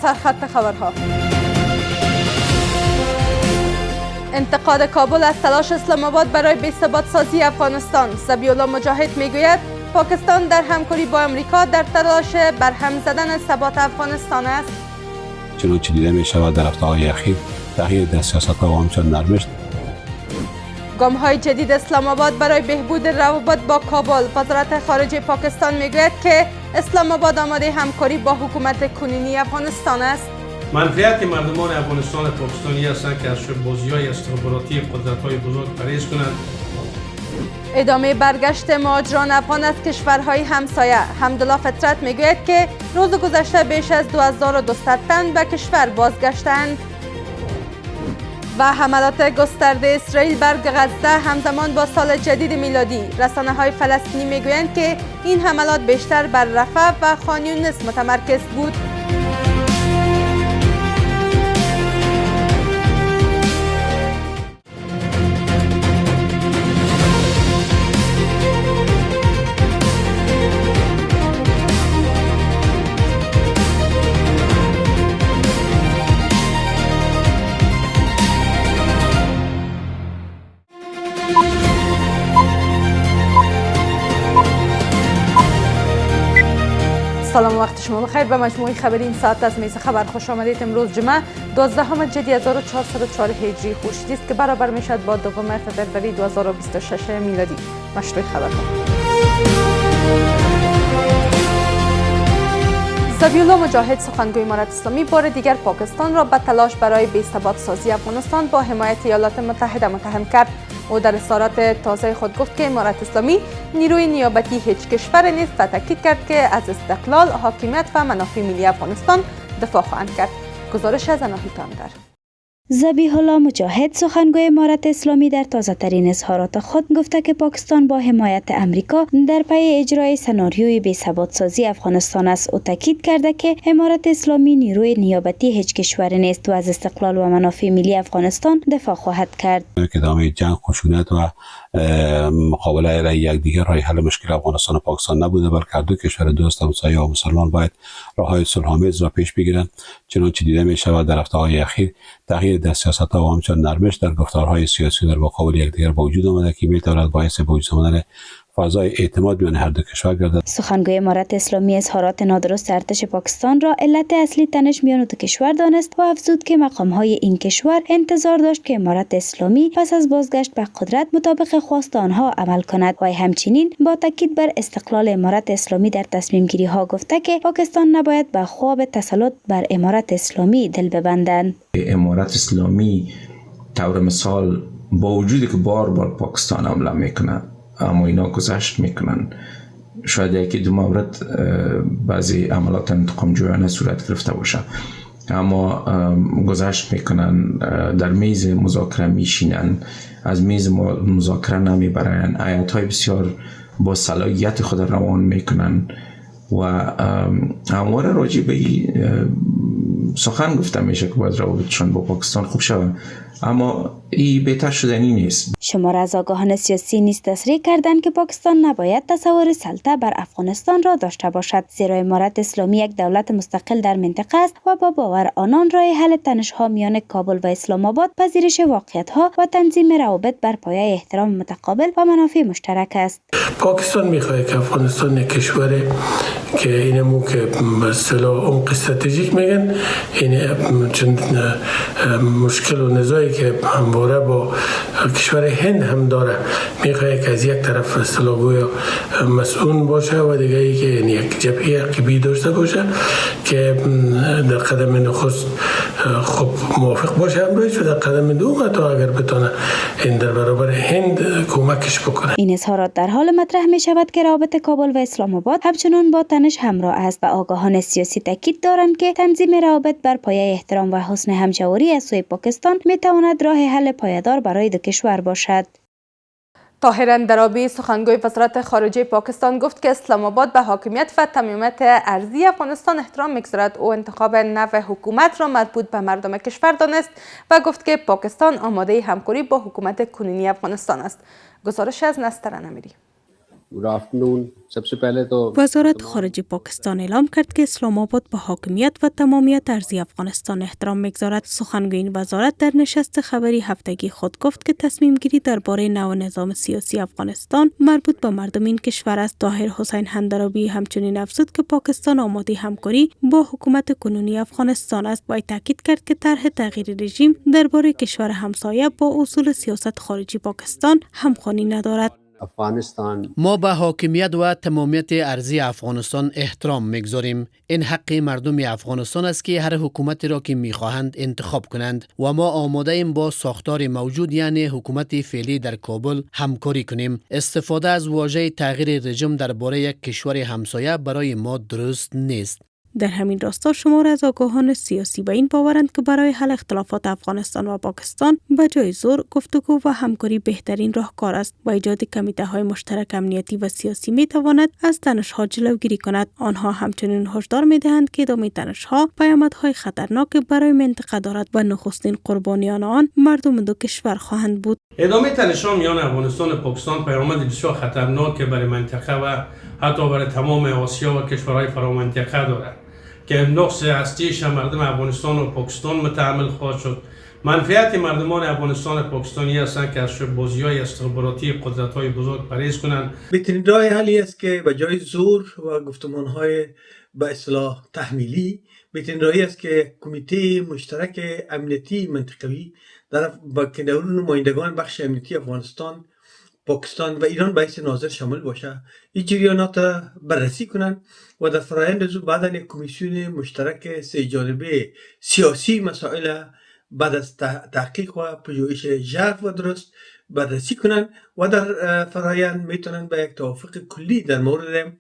سرخط خبرها. انتقاد کابل از تلاش اسلام آباد برای بی‌ثبات سازی افغانستان. ذبیح الله مجاهد میگوید پاکستان در همکاری با امریکا در تلاش برهم زدن ثبات افغانستان است. چنانچه دیده می شود در هفته‌های اخیر تغییر در سیاست‌ها و همچنین نرمش. گام‌های جدید اسلام آباد برای بهبود روابط با کابل. وزارت خارجه پاکستان میگوید که اسلام آباد آماده همکاری با حکومت کنونی افغانستان است. منفعت مردمان افغانستان و پاکستانی هستند که از بازی‌های استخباراتی قدرت‌های بزرگ پرهیز کنند. ادامه برگشت مهاجران افغان از کشورهای همسایه. حمدالله فطرت میگوید که روز گذشته بیش از 2200 تن به کشور بازگشتند. و حملات گسترده اسرائیل بر غزه همزمان با سال جدید میلادی. رسانه‌های فلسطینی میگویند که این حملات بیشتر بر رفح و خان یونس متمرکز بود. سلام و وقت شما بخیر. به مجموعه خبری این ساعت از میز خبر خوش آمدید. امروز جمعه 12 جدی 1404 هجری خورشیدی است که برابر می شود با 2 فروری 2026 میلادی. مشروع خبرها. ذبیح الله مجاهد سخنگوی امارت اسلامی بار دیگر پاکستان را به تلاش برای بی‌ثبات سازی افغانستان با حمایت ایالات متحده متهم کرد. او در اظهارات تازه خود گفت که امارت اسلامی نیروی نیابتی هیچ کشور نیست و تاکید کرد که از استقلال، حاکمیت و منافع ملی افغانستان دفاع خواهند کرد. گزارش از اناهی تاندر. ذبیح الله مجاهد سخنگوی امارت اسلامی در تازه ترین اظهارات خود گفته که پاکستان با حمایت امریکا در پی اجرای سناریوی بی‌ثبات سازی افغانستان است. او تاکید کرده که امارت اسلامی نیروی نیابتی هیچ کشور نیست و از استقلال و منافع ملی افغانستان دفاع خواهد کرد. ادامه جنگ، خشونت و مقابله را یکدیگر راه حل مشکل افغانستان و پاکستان نبوده، بلکه دو کشور دوست همسایه و مسلمان باید راههای صلح‌آمیز را پیش بگیرند. چنانچه دیده می شود در هفته‌های اخیر تغییر در سیاست‌ها و همچنین نرمش در گفتارهای سیاسی در مقابل یکدیگر به وجود آمده که می‌تواند باعث به وجود آمدن فضای اعتماد میان هر دو کشور گردد. سخنگوی امارت اسلامی اظهارات نادرست ارتش پاکستان را علت اصلی تنش میان دو کشور دانست و افزود که مقام‌های این کشور انتظار داشت که امارت اسلامی پس از بازگشت به قدرت مطابق خواست آنها عمل کند و همچنین با تاکید بر استقلال امارت اسلامی در تصمیم گیری ها گفته که پاکستان نباید به خواب تسلط بر امارت اسلامی دل ببندند. امارت اسلامی طور مثال با وجودی که بار بار پاکستان حمله میکنه اما اینا گذشت میکنن. شاید یکی دو مورد بعضی عملات انتقام جویانه صورت گرفته باشه اما گذشت میکنن، در میز مذاکره میشینن، از میز مذاکره نمیبرن، آیات‌های بسیار با صلاحیت خود روان میکنن و همواره راجع به سخن گفته میشه که باید روابطشان با پاکستان خوب شود، اما این بهتر شدنی نیست. شمار از آگاهان سیاسی نیز تصریح کردند که پاکستان نباید تصور سلطه بر افغانستان را داشته باشد، زیرا امارت اسلامی یک دولت مستقل در منطقه است و با باور آنان راه حل تنش‌ها میان کابل و اسلام آباد پذیرش واقعیت‌ها و تنظیم روابط بر پایه احترام متقابل و منافع مشترک است. پاکستان می‌خواهد که افغانستان یک کشوری که اینمو که به اصطلاح عمق استراتژیک میگن، این چند مشکل و نزاعی که همواره با کشور هند هم داره، میخواد که از یک طرف اصطلاح گویا مسئول باشه و دیگه ای که یک جبهه عقبی داشته باشه که در قدم نخست خب موافق باشه امروز و در قدم دوم تا اگر بتونه این در برابر هند کمکش بکنه. این اظهارات در حال مطرح می شود که رابطه کابل و اسلام آباد همچنان با تنش همراه است و آگاهان سیاسی تاکید دارند که تنظیم روابط بر پایه احترام و حسن همجواری از سوی پاکستان می تواند راه حل پایدار برای دو کشور باشد. طاهر اندرابی سخنگوی وزارت خارجه پاکستان گفت که اسلام آباد به حاکمیت و تمامیت ارضی افغانستان احترام می‌گذارد. او انتخاب نوع حکومت را مربوط به مردم کشور دانست و گفت که پاکستان آماده همکاری با حکومت کنونی افغانستان است. گزارش از نسترن امیری. Good afternoon. सबसे पहले तो وزارت خارجه پاکستان اعلام کرد که اسلام آباد به حاکمیت و تمامیت ارضی افغانستان احترام می‌گذارد. سخنگوی این وزارت در نشست خبری هفتگی خود گفت که تصمیم گیری درباره نو نظام سیاسی افغانستان مربوط به مردم این کشور است. طاهر حسین هندرابی همچنین افزود که پاکستان آماده همکاری با حکومت کنونی افغانستان است و تاکید کرد که طرح تغییر رژیم درباره کشور همسایه با اصول سیاست خارجی پاکستان همخوانی ندارد. افغانستان ما به حاکمیت و تمامیت ارضی افغانستان احترام می‌گذاریم. این حق مردم افغانستان است که هر حکومتی را که می‌خواهند انتخاب کنند و ما آماده ایم با ساختار موجود یعنی حکومت فعلی در کابل همکاری کنیم. استفاده از واژه تغییر رژیم درباره یک کشور همسایه برای ما درست نیست. در همین راستا شمار از آگاهان سیاسی به این باورند که برای حل اختلافات افغانستان و پاکستان به جای زور، گفتگو و همکاری بهترین راهکار است و ایجاد کمیته‌های مشترک امنیتی و سیاسی می‌تواند از تنش‌ها جلوگیری کند. آنها همچنین هشدار می‌دهند که ادامه تنش‌ها پیامدهای خطرناک برای منطقه دارد و نخستین قربانیان آن مردم دو کشور خواهند بود. ادامه تنش‌ها میان افغانستان و پاکستان پیامد بسیار خطرناک برای منطقه و حتی برای تمام آسیا و کشورهای فرامنطقه دارد که نقص اصلیش مردم افغانستان و پاکستان متحمل خواهد شد. منفعت مردمان افغانستان و پاکستانی هستند که از بازی‌های استخباراتی قدرت‌های بزرگ پرهیز کنند. بهترین راه حلی است که به جای زور و گفتمان‌های به اصطلاح تحمیلی، بهترین راهی است که کمیته مشترک امنیتی منطقوی که در اون نمایندگان بخش امنیتی افغانستان، پاکستان و ایران به حیث ناظر شامل باشه، این جریانات بررسی کنند و در فرآیند از بعد یک کمیسیون مشترک سه جانبه سیاسی مسائل بعد از تحقیق و پژوهش ژرف و درست بررسی کنند و در فرآیند میتونن به یک توافق کلی در مورد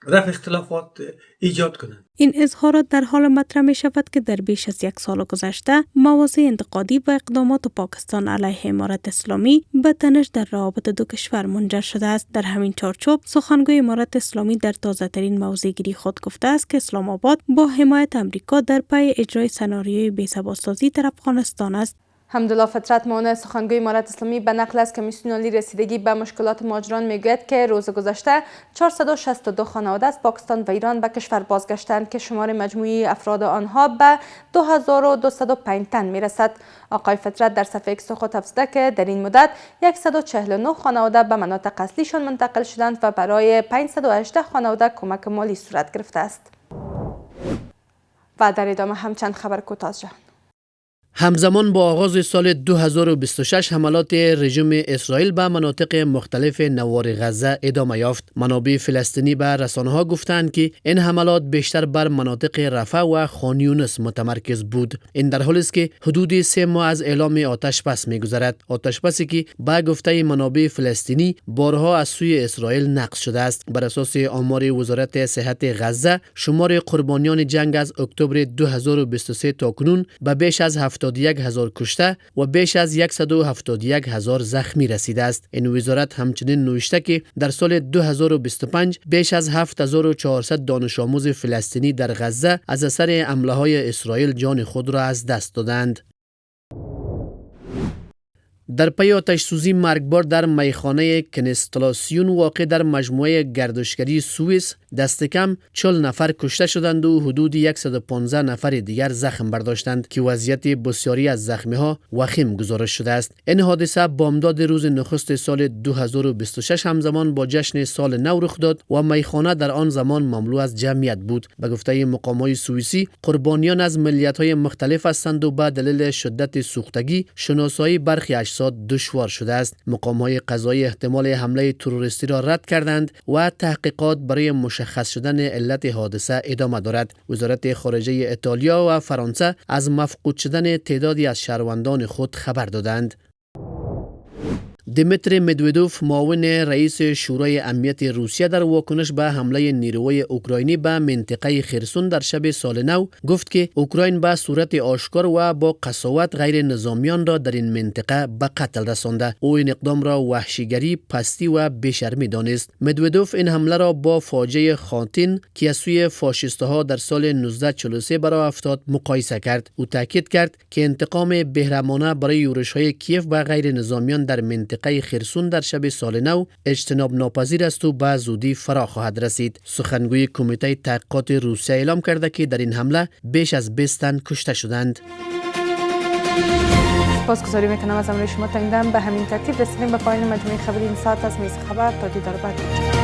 رفع اختلافات ایجاد کنند. این اظهارات در حال مطرح می شود که در بیش از یک سال گذشته مواضع انتقادی و اقدامات پاکستان علیه امارت اسلامی به تنش در روابط دو کشور منجر شده است. در همین چارچوب سخنگوی امارت اسلامی در تازه ترین موضع‌گیری خود گفته است که اسلام آباد با حمایت آمریکا در پی اجرای سناریوی بی‌ثبات‌سازی در افغانستان است. حمدالله فطرت معاون سخنگوی امارت اسلامی به نقل از کمیسیون عالی رسیدگی به مشکلات مهاجران میگوید که روز گذشته 462 خانواده از پاکستان و ایران به کشور بازگشتند که شمار مجموعی افراد آنها به 2205 تن میرسد. آقای فطرت در صفحه ایکس خود افزوده که در این مدت 149 خانواده به مناطق اصلیشان منتقل شدند و برای 518 خانواده کمک مالی صورت گرفته است. و در ادامه هم چند خبر کوتاه جهان. همزمان با آغاز سال 2026 حملات رژیم اسرائیل به مناطق مختلف نوار غزه ادامه یافت. منابع فلسطینی به رسانه‌ها گفتند که این حملات بیشتر بر مناطق رفح و خان یونس متمرکز بود. این در حالی است که حدود 3 ماه از اعلام آتش بس می‌گذرد. آتش بسی که به گفته منابع فلسطینی بارها از سوی اسرائیل نقض شده است. بر اساس آمار وزارت صحت غزه، شمار قربانیان جنگ از اکتبر 2023 تا کنون به بیش از 71,000 کشته و بیش از 171,000 زخمی رسیده است. این وزارت همچنین نوشته که در سال 2025 بیش از 7400 دانش آموز فلسطینی در غزه از اثر حمله‌های اسرائیل جان خود را از دست دادند. در پی آتش سوزی مرگبار در میخانه کنستلاسیون واقع در مجموعه گردشگری سوئیس دست کم 40 نفر کشته شدند و حدود 115 نفر دیگر زخم برداشتند که وضعیت بسیاری از زخمی ها وخیم گزارش شده است. این حادثه بامداد روز نخست سال 2026 همزمان با جشن سال نو رخ داد و میخانه در آن زمان مملو از جمعیت بود. به گفته مقامات سوئیسی، قربانیان از ملیت‌های مختلف هستند و به دلیل شدت سوختگی شناسایی برخی اجساد دشوار شده است. مقام‌های قضایی احتمال حمله تروریستی را رد کردند و تحقیقات برای مشخص شدن علت حادثه ادامه دارد. وزارت خارجه ایتالیا و فرانسه از مفقود شدن تعدادی از شهروندان خود خبر دادند. دیمیتری مدودوف معاون رئیس شورای امنیت روسیه در واکنش به حمله نیروهای اوکراینی به منطقه خرسون در شب سال نو گفت که اوکراین به صورت آشکار و با قساوت غیر نظامیان را در این منطقه به قتل رسانده. او این اقدام را وحشیگری، پستی و بی‌شرمی دانست. مدودوف این حمله را با فاجعه خاتین که از سوی فاشیست‌ها در سال 1943 برآ افتاد مقایسه کرد. او تاکید کرد که انتقام بهرمانه برای یورش‌های کیف به غیر نظامیان در منطقه منطقه خرسون در شب سال نو اجتناب ناپذیر است و به زودی فرا خواهد رسید. سخنگوی کمیته تحقیقات روسیه اعلام کرده که در این حمله بیش از 20 تن کشته شدند. سپاسگزاری میکنم از همراهی شما. تا این دم به همین ترتیب رسیدیم به پایان مجموعه خبری این ساعت از میز خبر. تا دیدار بعد.